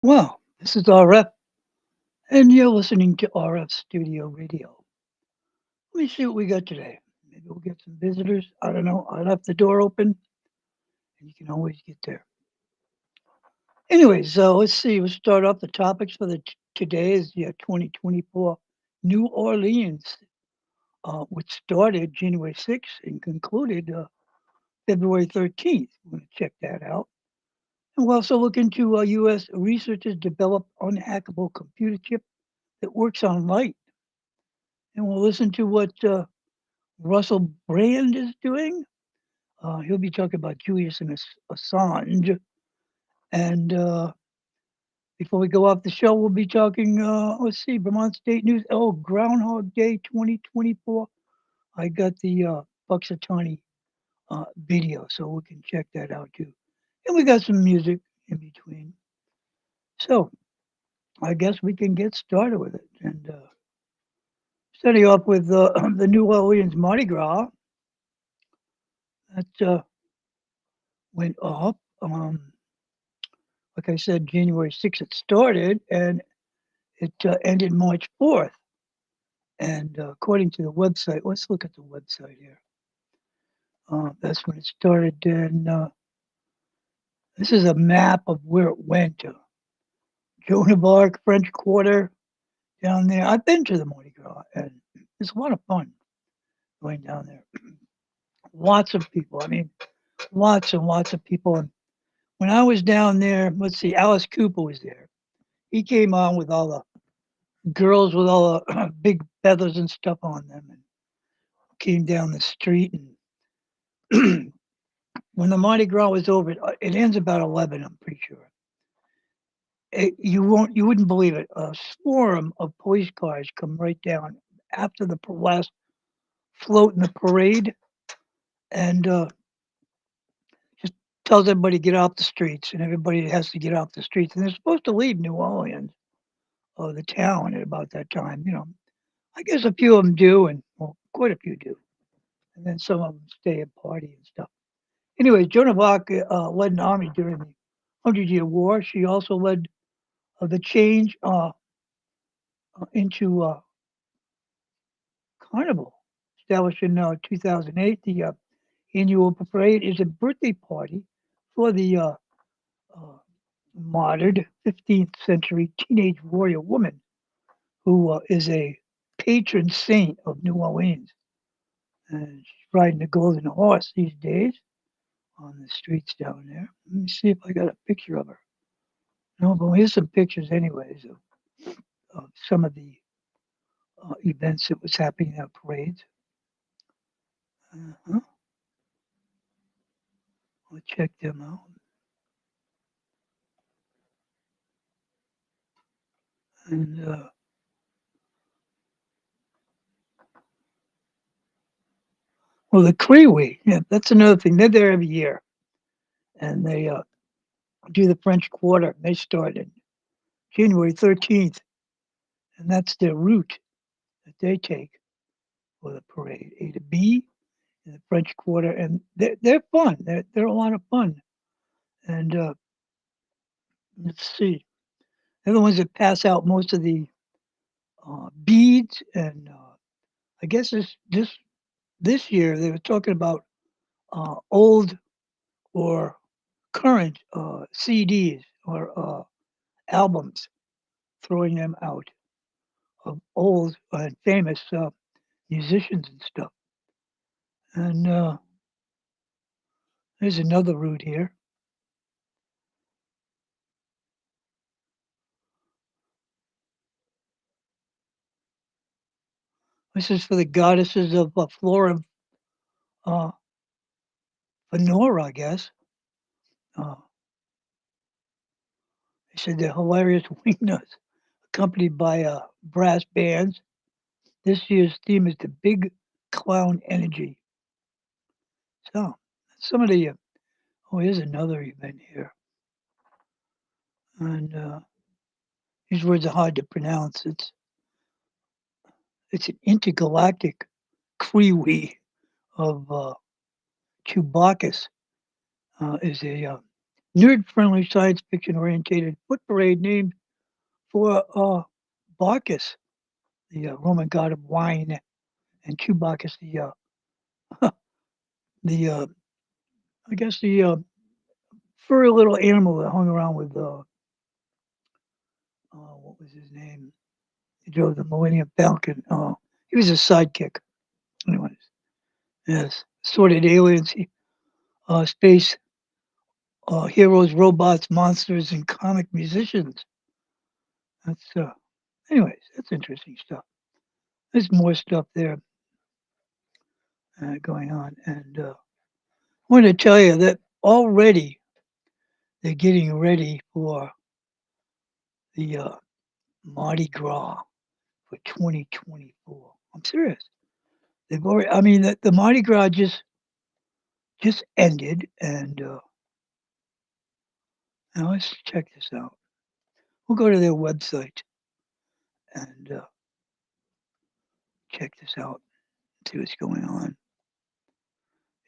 Well, this is RF, and you're listening to RF Studio Radio. Let me see what we got today. Maybe we'll get some visitors. I don't know. I left the door open, and you can always get there. Anyways, let's see. We'll start off the topics for today is the 2024 New Orleans, which started January 6th and concluded February 13th. We're going to check that out. And we'll also look into U.S. researchers developed unhackable computer chip that works on light. And we'll listen to what Russell Brand is doing. He'll be talking about Julius and Assange. And before we go off the show, we'll be talking, let's see, Vermont State News. Oh, Groundhog Day 2024. I got the Buxatawny video, so we can check that out too. And we got some music in between. So I guess we can get started with it. And starting off with the New Orleans Mardi Gras. That went off. Like I said, January 6th it started, and it ended March 4th. And according to the website, let's look at the website here. That's when it started. And this is a map of where it went. Joan of Arc, French Quarter, down there. I've been to the Mardi Gras, and it's a lot of fun going down there. Lots of people. I mean, lots and lots of people. And when I was down there, let's see, Alice Cooper was there. He came on with all the girls with all the big feathers and stuff on them and came down the street. And when the Mardi Gras was over, it ends about 11, I'm pretty sure. You wouldn't believe it. A swarm of police cars come right down after the last float in the parade and just tells everybody to get off the streets, and everybody has to get off the streets. And they're supposed to leave New Orleans, or the town, at about that time. I guess a few of them do, and well, quite a few do. And then some of them stay and party and stuff. Anyways, Joan of Arc led an army during the Hundred-Year War. She also led the change into Carnival, established in 2008. The annual parade is a birthday party for the martyred 15th century teenage warrior woman who is a patron saint of New Orleans. And she's riding a golden horse these days on the streets down there. Let me see if I got a picture of her. No, but here's some pictures, anyways, of some of the events that was happening at parades. Uh-huh. I'll check them out. And well, the Creewee, yeah, that's another thing. They're there every year, and they do the French Quarter. They started January 13th, and that's their route that they take for the parade, A to B in the French Quarter, and they're fun. They're a lot of fun. And let's see, they're the ones that pass out most of the beads, and I guess this year they were talking about old or current CDs or albums, throwing them out of old and famous musicians and stuff. And there's another route here. This is for the goddesses of Flora uh, Venora, I guess. Uh, they said they're hilarious wingnuts, accompanied by brass bands. This year's theme is the Big Clown Energy. So, some of the oh, here's another event here, and these words are hard to pronounce. It's an intergalactic Creewee of Chewbacca's is a nerd-friendly science fiction-oriented foot parade named for Bacchus, the Roman god of wine, and Chewbacca, the I guess the furry little animal that hung around with what was his name? He drove the Millennium Falcon. He was a sidekick. Anyways, yes, sorted aliens, space heroes, robots, monsters, and comic musicians. That's anyways, that's interesting stuff. There's more stuff there going on, and I want to tell you that already they're getting ready for the Mardi Gras for 2024. I'm serious. They've already. I mean, the Mardi Gras just ended, and now let's check this out. We'll go to their website and check this out. See what's going on.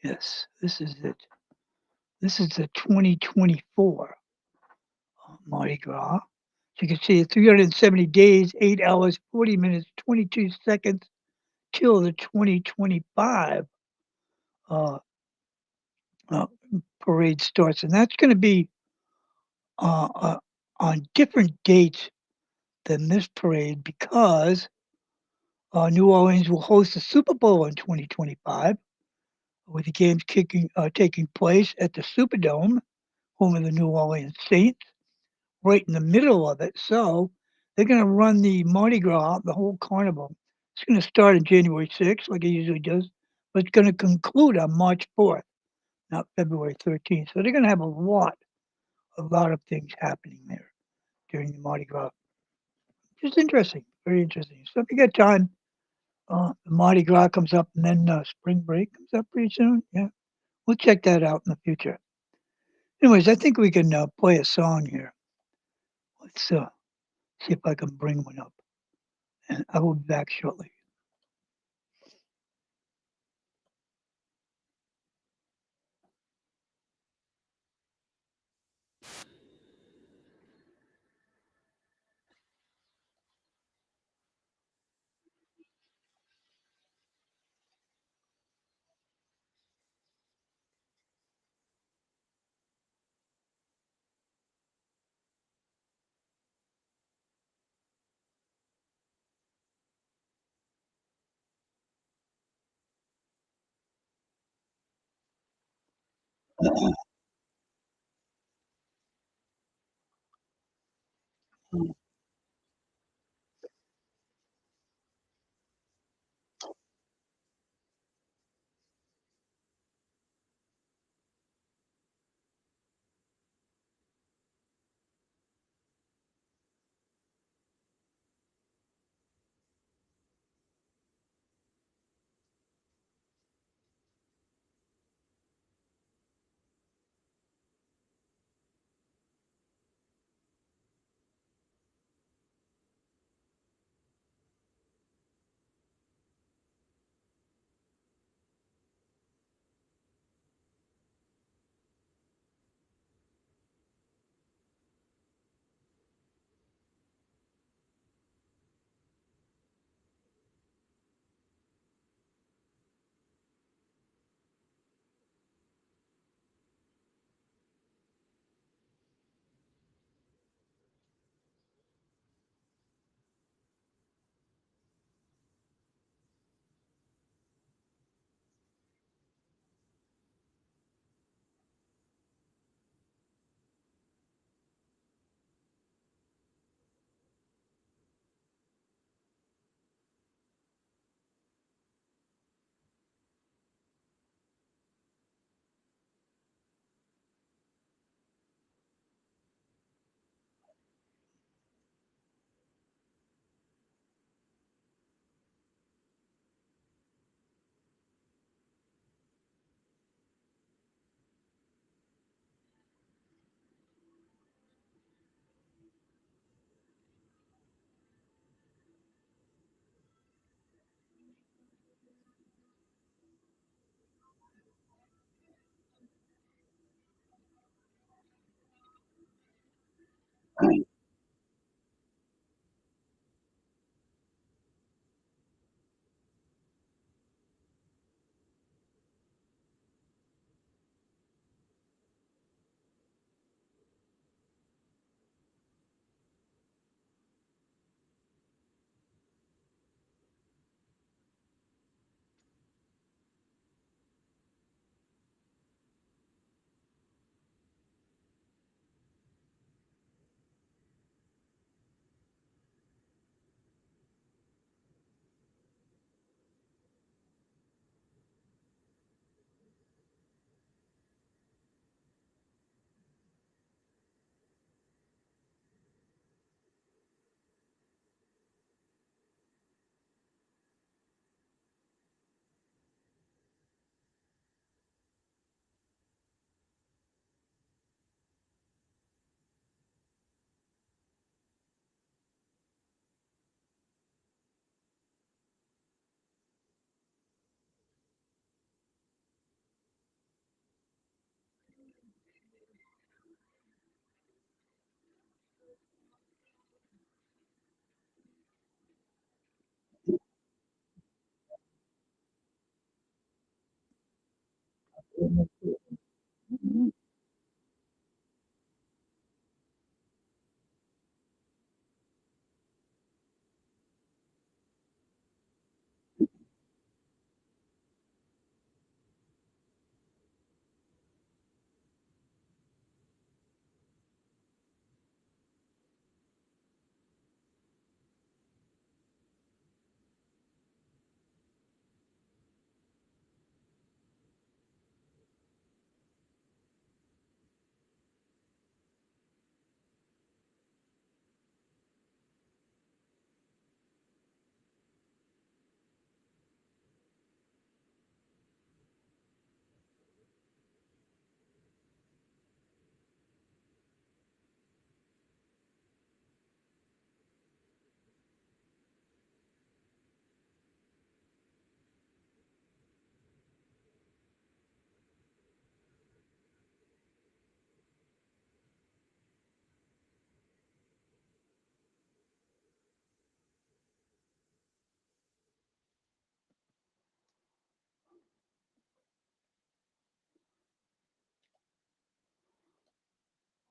Yes, this is it. This is the 2024 Mardi Gras. So you can see it's 370 days, 8 hours, 40 minutes, 22 seconds till the 2025 uh, uh, parade starts. And that's going to be uh, uh, on different dates than this parade because New Orleans will host the Super Bowl in 2025 with the games taking place at the Superdome, home of the New Orleans Saints, right in the middle of it. So they're going to run the Mardi Gras, the whole carnival. It's going to start on January 6th, like it usually does, but it's going to conclude on March 4th, not February 13th. So they're going to have a lot of things happening there during the Mardi Gras. Just interesting, very interesting. So if you get time, the Mardi Gras comes up, and then spring break comes up pretty soon. Yeah, we'll check that out in the future. Anyways, I think we can play a song here. Let's see if I can bring one up, and I will be back shortly.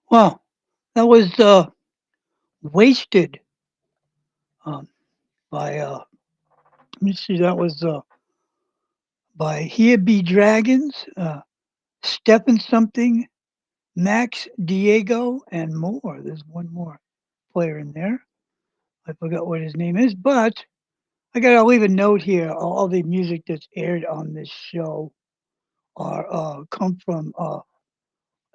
Wow, that was, "Wasted," um, by, let me see, that was, by Here Be Dragons, Stephen something, Max Diego, and more. There's one more player in there. I forgot what his name is, but I'll leave a note here. All the music that's aired on this show come from,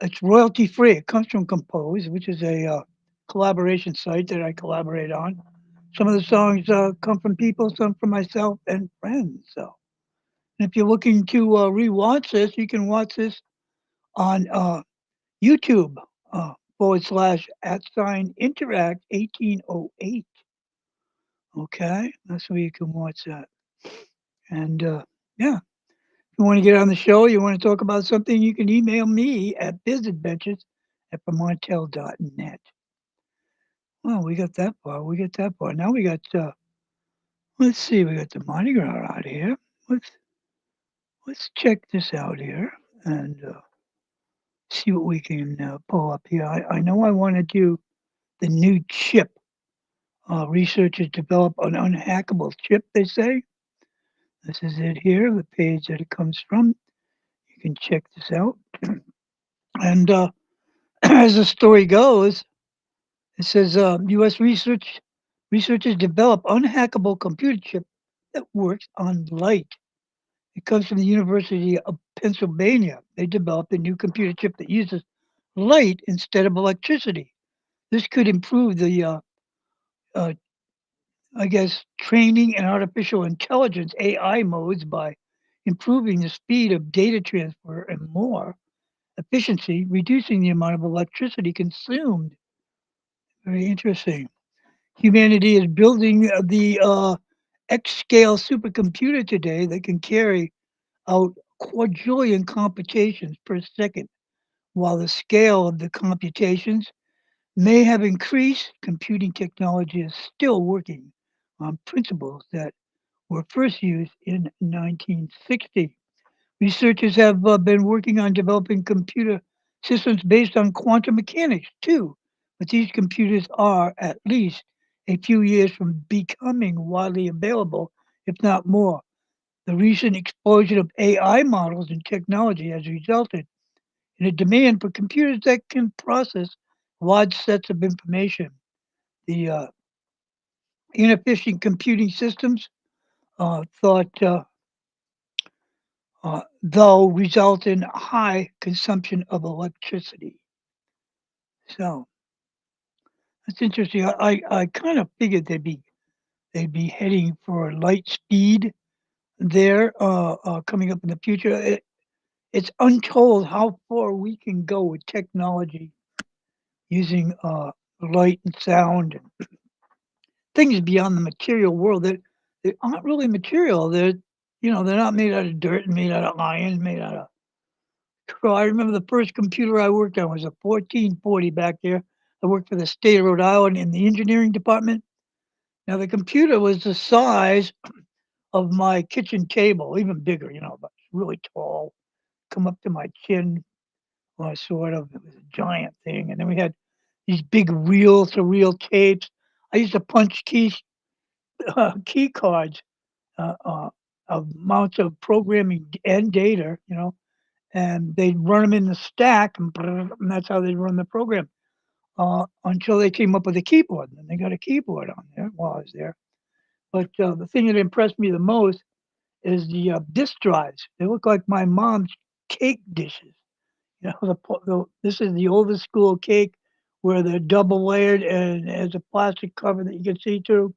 it's royalty free. It comes from Compose, which is a, collaboration site that I collaborate on. Some of the songs, come from people, some from myself and friends, so and if you're looking to, rewatch this, you can watch this on, YouTube, /@interact 1808. Okay? That's where you can watch that. And, yeah, if you wanna get on the show, you wanna talk about something, you can email me at bizadventures@vermontel.net. Well, we got that far, we got that far. Now we got, let's see, we got the Mardi Gras out here. Let's let's check this out here and, see what we can, pull up here. I know I wanna do the new chip. Researchers develop an unhackable chip, they say. This is it here, the page that it comes from. You can check this out. And as the story goes, it says U.S. researchers develop unhackable computer chip that works on light. It comes from the University of Pennsylvania. They developed a new computer chip that uses light instead of electricity. This could improve the, uh, I guess, training and artificial intelligence AI modes by improving the speed of data transfer and more efficiency, reducing the amount of electricity consumed. Very interesting. Humanity is building the X scale supercomputer today that can carry out quadrillion computations per second, while the scale of the computations may have increased, computing technology is still working on principles that were first used in 1960. Researchers have been working on developing computer systems based on quantum mechanics too, but these computers are at least a few years from becoming widely available, if not more. The recent explosion of AI models and technology has resulted in a demand for computers that can process large sets of information. The inefficient computing systems thought though result in high consumption of electricity. So that's interesting. I kind of figured they'd be heading for light speed there coming up in the future. It's untold how far we can go with technology using light and sound and things beyond the material world that aren't really material. They're not made out of dirt and made out of iron, made out of. Well, I remember the first computer I worked on was a 1440 back there. I worked for the state of Rhode Island in the engineering department. Now the computer was the size of my kitchen table, even bigger, but really tall, come up to my chin, sort of. It was a giant thing. And then we had these big reel-to-reel tapes. I used to punch key cards of amounts of programming and data, and they'd run them in the stack, and that's how they'd run the program until they came up with a keyboard. And they got a keyboard on there while I was there. But the thing that impressed me the most is the disk drives. They look like my mom's cake dishes. This is the oldest school cake where they're double layered and has a plastic cover that you can see through.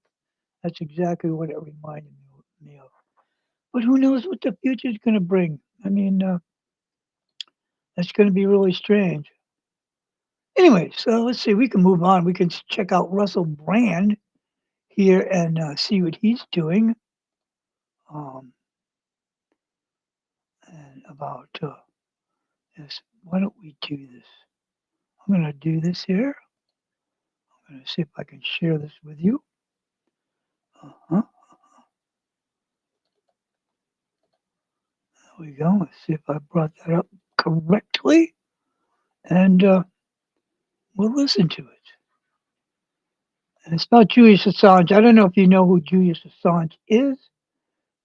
That's exactly what it reminded me of. But who knows what the future is going to bring? I mean, that's going to be really strange. Anyway, so let's see. We can move on. We can check out Russell Brand here and see what he's doing. Um, and about this. Why don't we do this? I'm going to do this here. I'm going to see if I can share this with you. Uh-huh. There we go. Let's see if I brought that up correctly. And we'll listen to it. And it's about Julius Assange. I don't know if you know who Julius Assange is,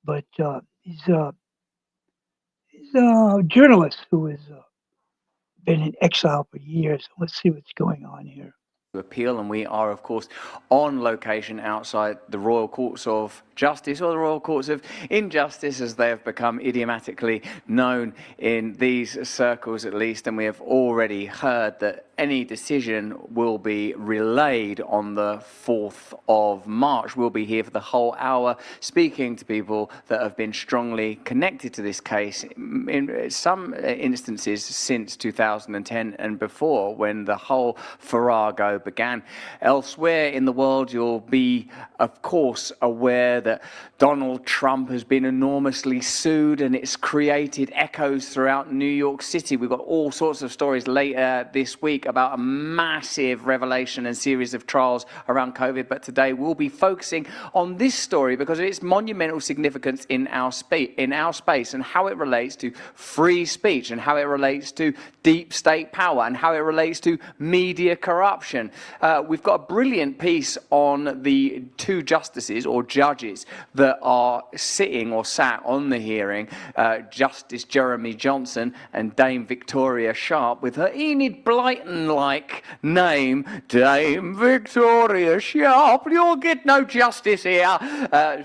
but he's a journalist who has been in exile for years. Let's see what's going on here. Appeal, and we are, of course, on location outside the Royal Courts of Justice, or the Royal Courts of Injustice, as they have become idiomatically known in these circles, at least. And we have already heard that any decision will be relayed on the 4th of March. We'll be here for the whole hour speaking to people that have been strongly connected to this case in some instances since 2010 and before, when the whole farrago began. Elsewhere in the world, you'll be, of course, aware that Donald Trump has been enormously sued, and it's created echoes throughout New York City. We've got all sorts of stories later this week about a massive revelation and series of trials around COVID. But today we'll be focusing on this story because of its monumental significance in our space, and how it relates to free speech, and how it relates to deep state power, and how it relates to media corruption. We've got a brilliant piece on the two justices or judges that are sitting or sat on the hearing, Justice Jeremy Johnson and Dame Victoria Sharp, with her Enid Blyton-like name, Dame Victoria Sharp. You'll get no justice here.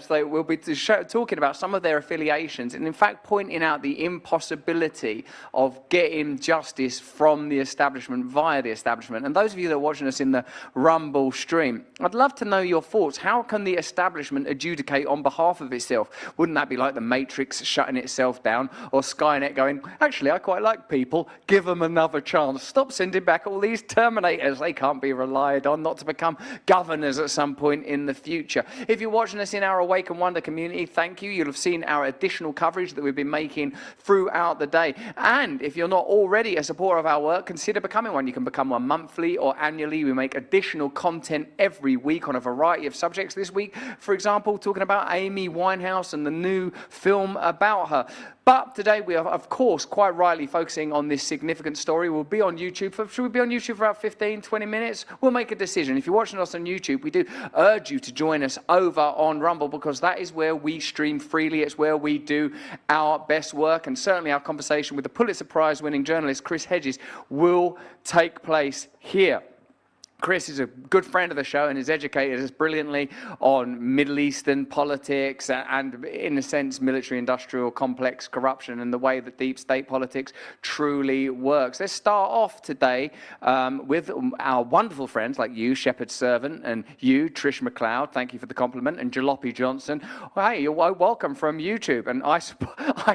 So we'll be talking about some of their affiliations, and in fact pointing out the impossibility of getting justice from the establishment via the establishment. And those of you that are watching us in the Rumble stream, I'd love to know your thoughts. How can the establishment adjudicate on behalf of itself? Wouldn't that be like the Matrix shutting itself down, or Skynet going, actually, I quite like people, give them another chance. Stop sending back all these Terminators. They can't be relied on not to become governors at some point in the future. If you're watching us in our Awake and Wonder community, thank you. You'll have seen our additional coverage that we've been making throughout the day. And if you're not already a supporter of our work, consider becoming one. You can become one monthly or annually We make additional content every week on a variety of subjects. This week, for example, talking about Amy Winehouse and the new film about her. But today we are, of course, quite rightly focusing on this significant story. We'll be on YouTube should we be on YouTube for about 15, 20 minutes? We'll make a decision. If you're watching us on YouTube, we do urge you to join us over on Rumble, because that is where we stream freely. It's where we do our best work, and certainly our conversation with the Pulitzer Prize winning journalist Chris Hedges will take place here. Chris is a good friend of the show and has educated us brilliantly on Middle Eastern politics and, in a sense, military-industrial complex corruption and the way that deep state politics truly works. Let's start off today with our wonderful friends like you, Shepherd Servant, and you, Trish McLeod. Thank you for the compliment. And Jalopy Johnson. Well, hey, you're welcome from YouTube. And I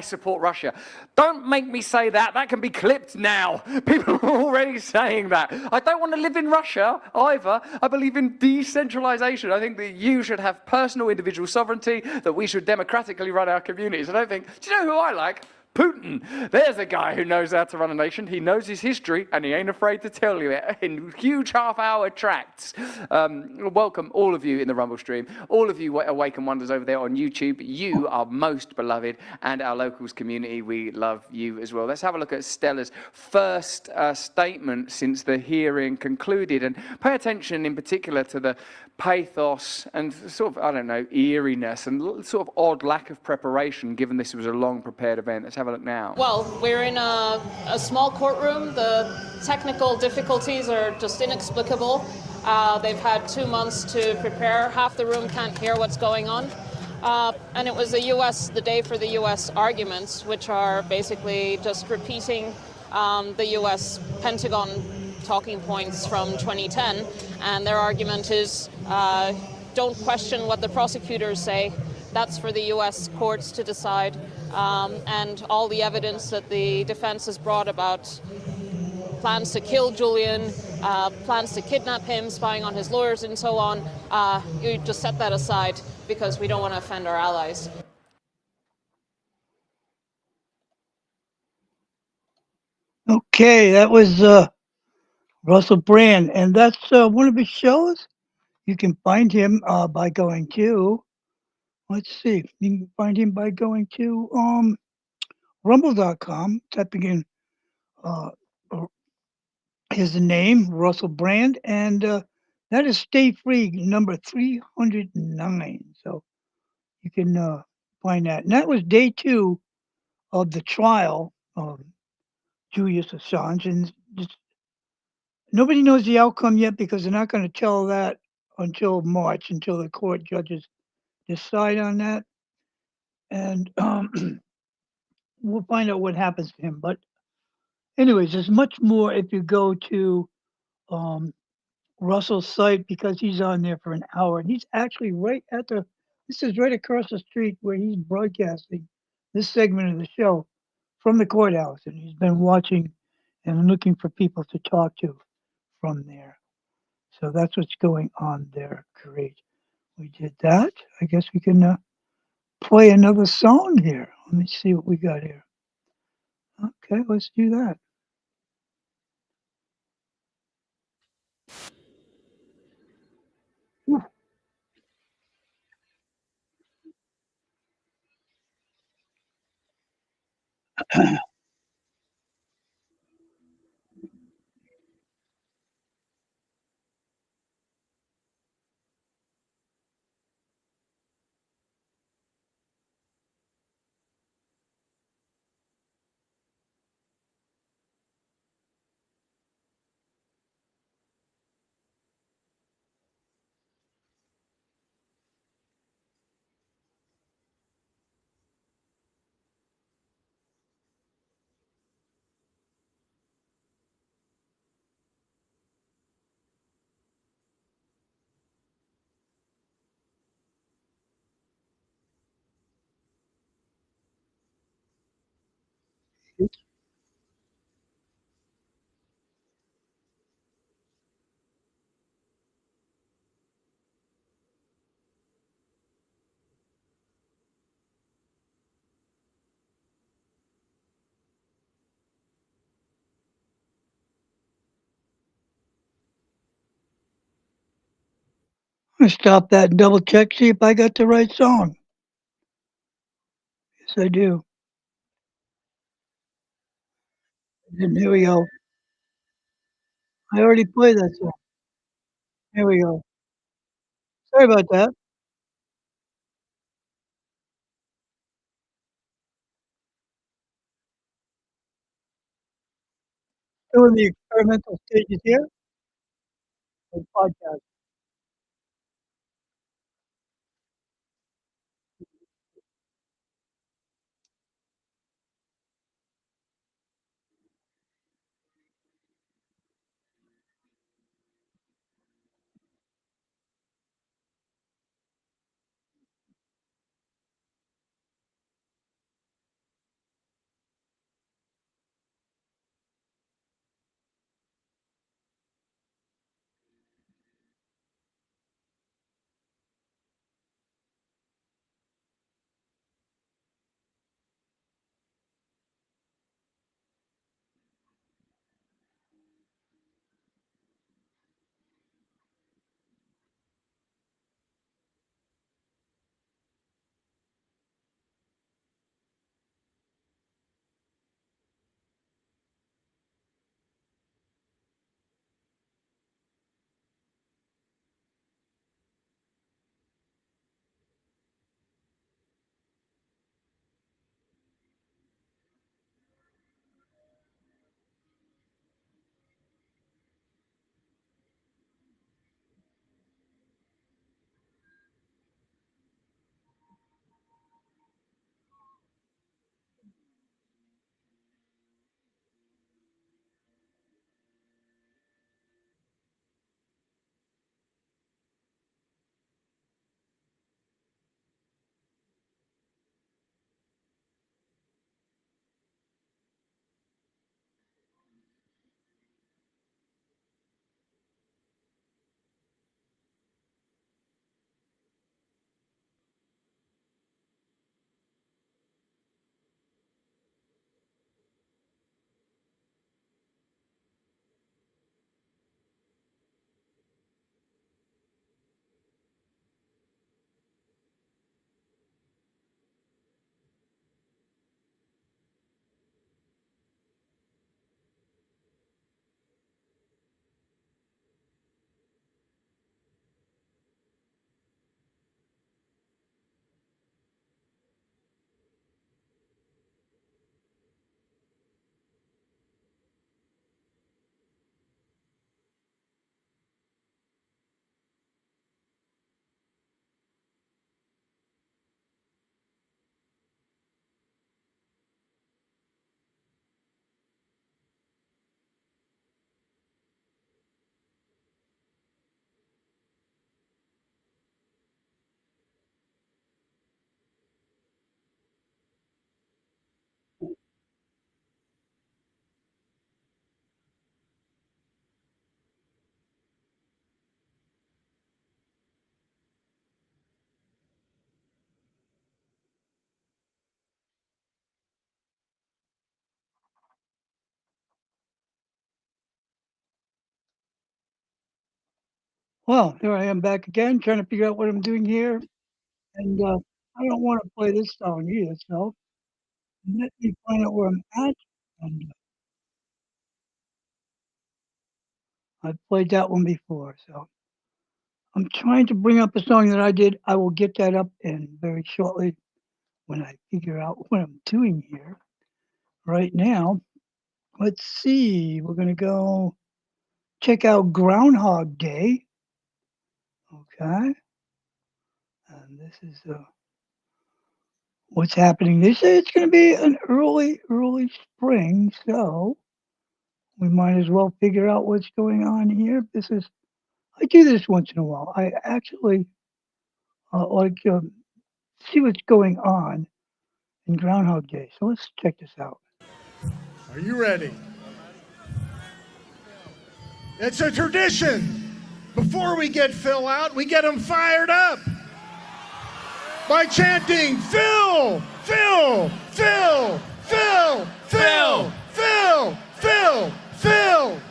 support Russia. Don't make me say that. That can be clipped now. People are already saying that. I don't want to live in Russia either. I believe in decentralization. I think that you should have personal individual sovereignty, that we should democratically run our communities. I don't think, do you know who I like? Putin. There's a guy who knows how to run a nation. He knows his history, and he ain't afraid to tell you it in huge half-hour tracts. Welcome, all of you in the Rumble stream, all of you Awaken Wonders over there on YouTube. You are most beloved, and our locals community, we love you as well. Let's have a look at Stella's first statement since the hearing concluded, and pay attention in particular to the pathos and sort of, I don't know, eeriness and sort of odd lack of preparation, given this was a long prepared event. Let's have a look now. Well, we're in a small courtroom. The technical difficulties are just inexplicable. They've had 2 months to prepare. Half the room can't hear what's going on. And it was the day for the U.S. arguments, which are basically just repeating the U.S. Pentagon talking points from 2010, and their argument is don't question what the prosecutors say. That's for the U.S. courts to decide, and all the evidence that the defense has brought about plans to kill Julian, plans to kidnap him, spying on his lawyers and so on, you just set that aside because we don't want to offend our allies. Okay, that was Russell Brand, and that's one of his shows. You can find him by going to, let's see, you can find him by going to rumble.com, typing in uh, his name, Russell Brand, and that is Stay Free number 309. So you can find that. And that was day 2 of the trial of Julius Assange, and nobody knows the outcome yet because they're not going to tell that until March, until the court judges decide on that. And we'll find out what happens to him. But anyways, there's much more if you go to Russell's site, because he's on there for an hour. And he's actually this is right across the street where he's broadcasting this segment of the show from the courthouse. And he's been watching and looking for people to talk to from there. So that's what's going on there. Great. We did that. I guess we can play another song here. Let me see what we got here. Okay, let's do that. Ooh. gonna stop that and double check, see if I got the right song. Yes, I do. And here we go. I already played that song. Here we go. Sorry about that. Still in the experimental stages here of the podcast. Well, here I am back again, trying to figure out what I'm doing here, and, I don't wanna play this song either, so let me find out where I'm at, and I've played that one before, so I'm trying to bring up a song that I did. I will get that up in very shortly when I figure out what I'm doing here. Right now, let's see, we're gonna go check out Groundhog Day, okay? And this is, what's happening. They say it's gonna be an early spring, so we might as well figure out what's going on here. This is I do this once in a while. I actually, like, see what's going on in Groundhog Day, so let's check this out. Are you ready? It's a tradition. Before we get Phil out, we get him fired up by chanting, Phil, Phil, Phil, Phil, Phil, Phil, Phil, Phil.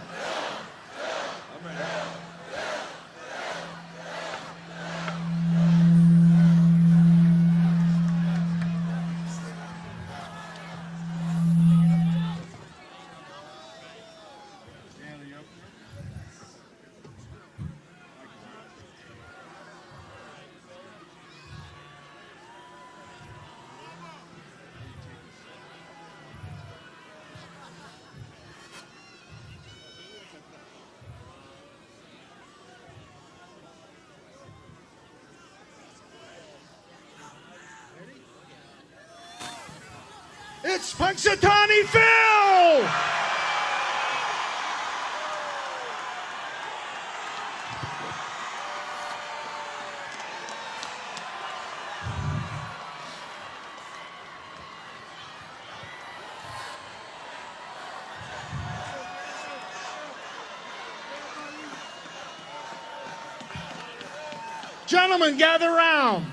It's Punxsutawney Phil! Gentlemen, gather round.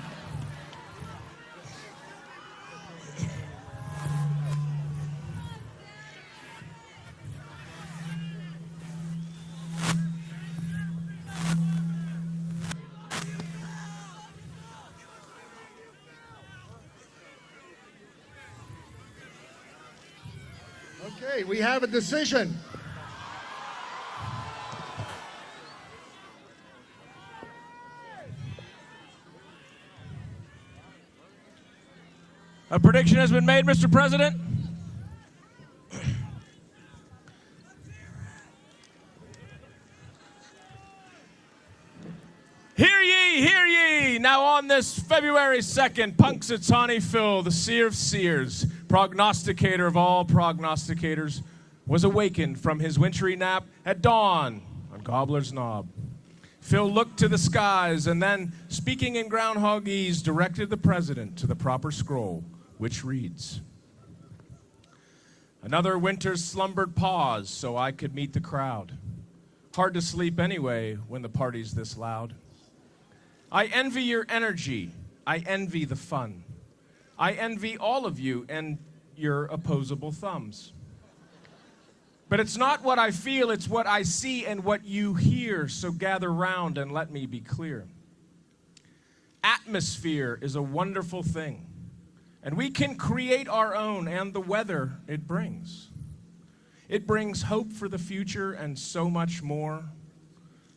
Okay, we have a decision. A prediction has been made, Mr. President. Hear ye, hear ye! Now on this February 2nd, Punxsutawney Phil, the seer of seers, prognosticator of all prognosticators, was awakened from his wintry nap at dawn on Gobbler's Knob. Phil looked to the skies and then, speaking in groundhogese, directed the president to the proper scroll, which reads, "Another winter slumbered pause so I could meet the crowd. Hard to sleep anyway when the party's this loud. I envy your energy. I envy the fun. I envy all of you and your opposable thumbs. But it's not what I feel, it's what I see and what you hear, so gather round and let me be clear. Atmosphere is a wonderful thing, and we can create our own and the weather it brings. It brings hope for the future and so much more.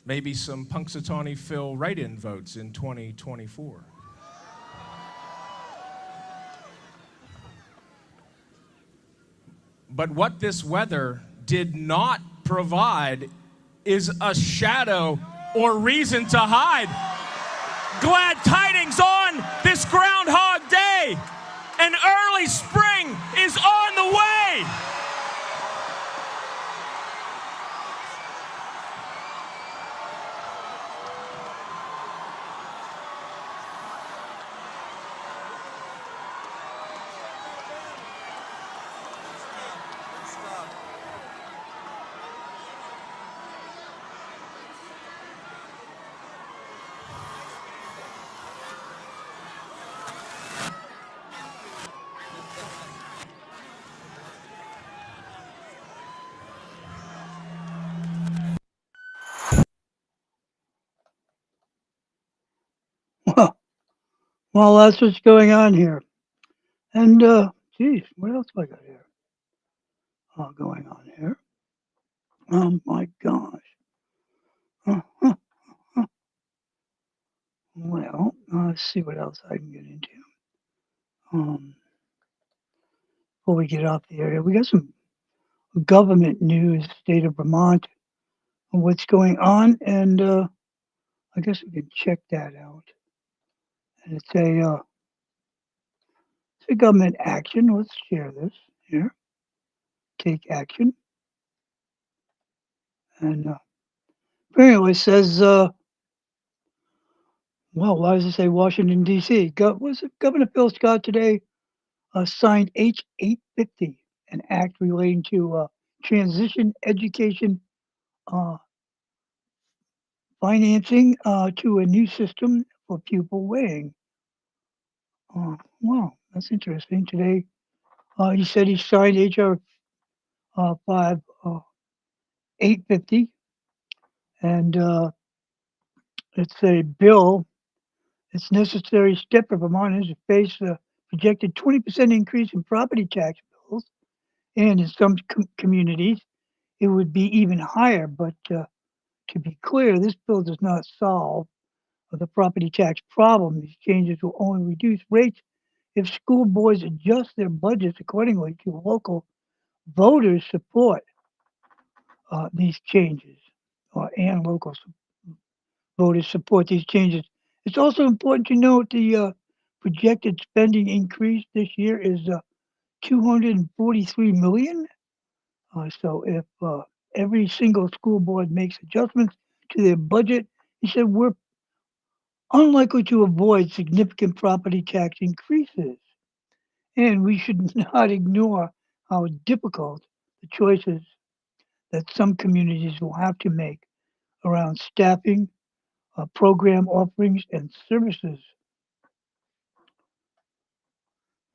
Maybe some Punxsutawney Phil write-in votes in 2024. But what this weather did not provide is a shadow or reason to hide. Glad tidings on this Groundhog Day. An early spring is on the way. Well, that's what's going on here. And, geez, what else have I got here? Going on here. Oh my gosh. Uh, huh, huh. Well, let's see what else I can get into. Before we get off the area, we got some government news, state of Vermont, and what's going on, and I guess we can check that out. And it's a government action. Let's share this here. Take action. And apparently it says, well, why does it say Washington, D.C.? Was it Governor Phil Scott today signed H850, an act relating to transition education financing to a new system for pupil weighing. Wow, that's interesting. Today, he said he signed HR 850, and it's a bill. It's a necessary step for Vermonters to face a projected 20% increase in property tax bills, and in some communities, it would be even higher. But to be clear, this bill does not solve the property tax problem. These changes will only reduce rates if school boards adjust their budgets accordingly to local voters' support these changes, and local voters support these changes. It's also important to note the projected spending increase this year is 243 million. So if every single school board makes adjustments to their budget, he said we're unlikely to avoid significant property tax increases. And we should not ignore how difficult the choices that some communities will have to make around staffing, program offerings, and services.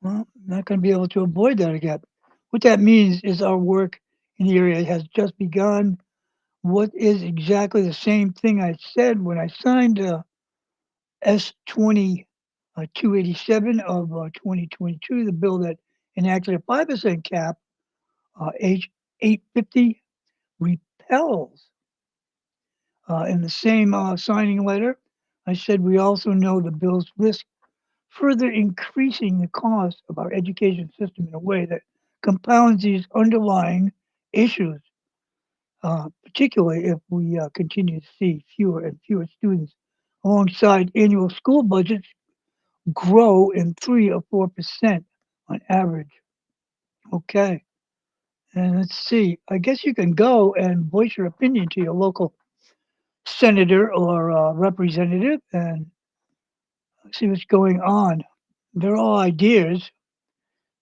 Well, not going to be able to avoid that again. What that means is our work in the area has just begun. What is exactly the same thing I said when I signed S20 287 of 2022, the bill that enacted a 5% cap, H 850 repels. In the same signing letter, I said we also know the bills risk further increasing the cost of our education system in a way that compounds these underlying issues, particularly if we continue to see fewer and fewer students alongside annual school budgets grow in 3 or 4% on average. Okay. And let's see. I guess you can go and voice your opinion to your local senator or representative and see what's going on. They're all ideas.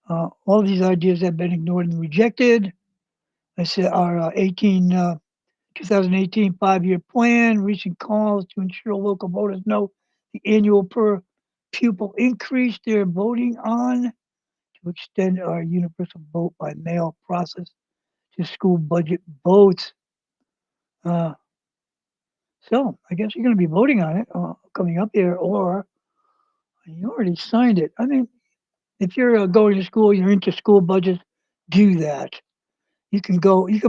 All these ideas have been ignored and rejected. I said our 2018 5-year plan, recent calls to ensure local voters know the annual per pupil increase they're voting on, to extend our universal vote by mail process to school budget votes. So I guess you're going to be voting on it coming up here, or you already signed it. I mean, if you're going to school, you're into school budgets, do that. You can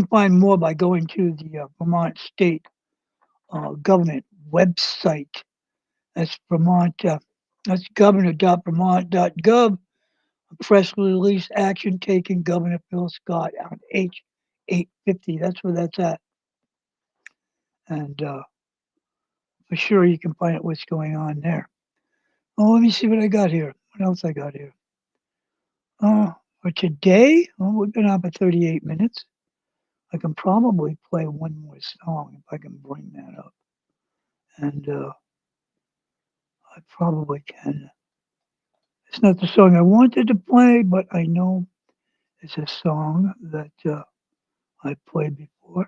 find more by going to the Vermont State Government website. That's that's governor.vermont.gov. A press release action taken, Governor Phil Scott on H 850. That's where that's at. And for sure you can find out what's going on there. Oh, let me see what I got here. What else I got here? For today, we've been on for 38 minutes. I can probably play one more song if I can bring that up. And I probably can. It's not the song I wanted to play, but I know it's a song that I played before.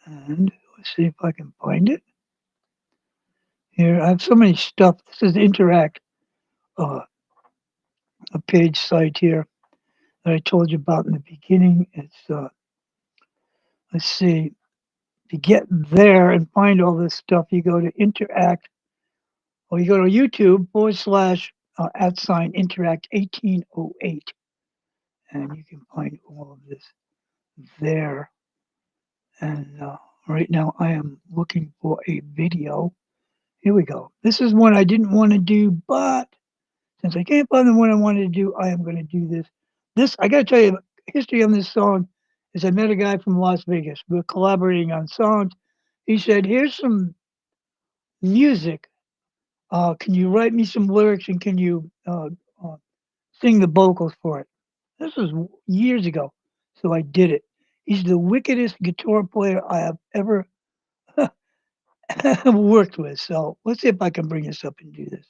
And let's see if I can find it. Here, I have so many stuff. This is Interact, a page site here that I told you about in the beginning. It's, let's see, to get there and find all this stuff, you go to Interact, or you go to YouTube / Interact 1808. And you can find all of this there. And right now I am looking for a video. Here we go. This is one I didn't want to do, but since I can't find the one I wanted to do, I am going to do this. I got to tell you, history on this song is I met a guy from Las Vegas. We were collaborating on songs. He said, here's some music. Can you write me some lyrics and can you sing the vocals for it? This was years ago, so I did it. He's the wickedest guitar player I have ever worked with. So let's see if I can bring this up and do this.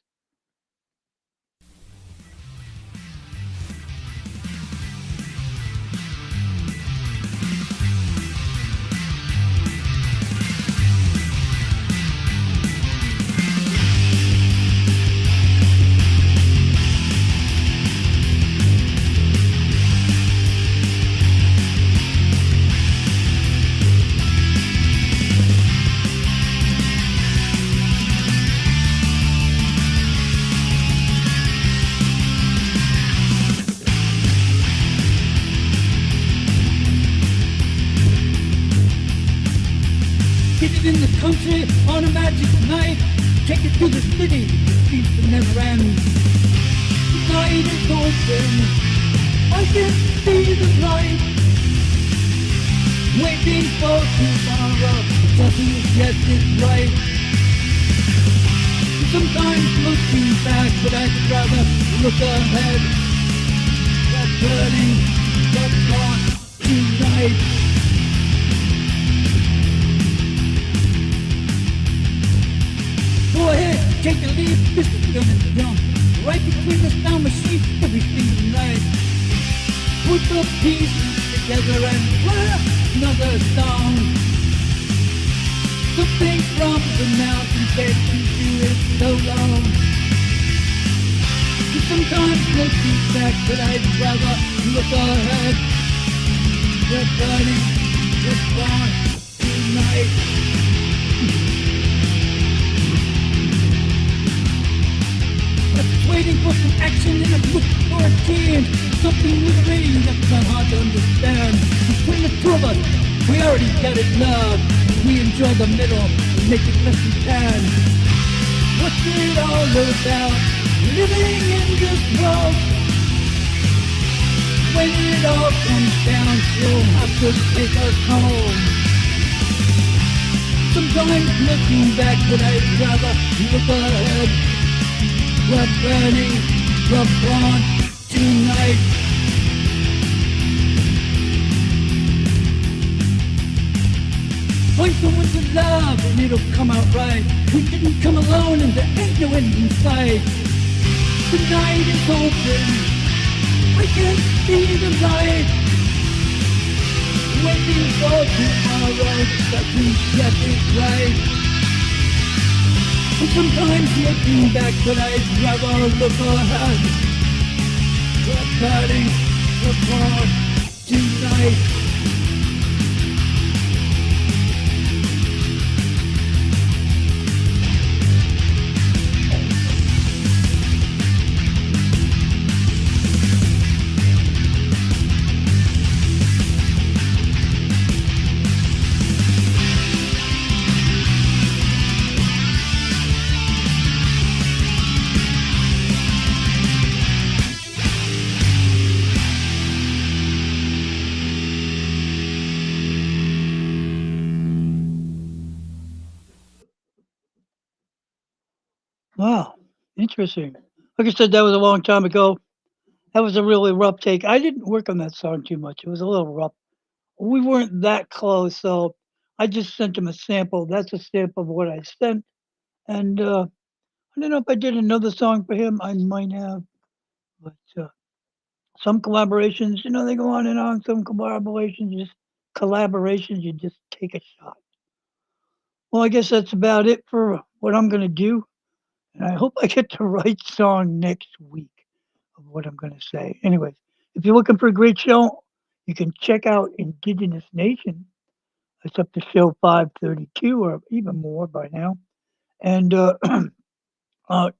In the country on a magic night, take it to the city, the streets that never end. The night is open, I can see the light, waiting for tomorrow, nothing yet is right. Sometimes looking back, but I'd rather look ahead. burning the dawn tonight. Go ahead, take the lead, this is gonna jump right between the sound machine every single night. Put the pieces together and play another song. Something from the mountains that you do it so long. Sometimes looking back, but I'd rather look ahead. We're burning the dawn tonight. Waiting for some action and I'm looking for a change. Something with rain that's not hard to understand. Between the two of us, we already got it loved. We enjoy the middle and make it less than can. What's it all about? Living in this world. When it all comes down, you'll have to take us home. Sometimes looking back, but I'd rather look ahead. We're burning the dawn tonight. Find someone to love and it'll come out right. We didn't come alone and there ain't no end in sight. The night is open, I can see the light. Waiting for tomorrow that we get it right. And sometimes looking back, but I'd rather look ahead. We're burning the dawn tonight. Wow, interesting. Like I said, that was a long time ago. That was a really rough take. I didn't work on that song too much. It was a little rough. We weren't that close, so I just sent him a sample. That's a sample of what I sent. And I don't know if I did another song for him. I might have, but some collaborations, they go on and on. Some collaborations, you just take a shot. Well, I guess that's about it for what I'm going to do. And I hope I get the right song next week of what I'm going to say. Anyways, if you're looking for a great show, you can check out Indigenous Nation. It's up to show 532 or even more by now. And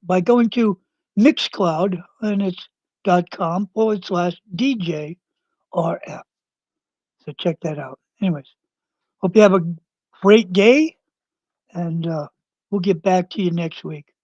by going to Mixcloud, and it's .com/DJ RF. So check that out. Anyways, hope you have a great day, and we'll get back to you next week.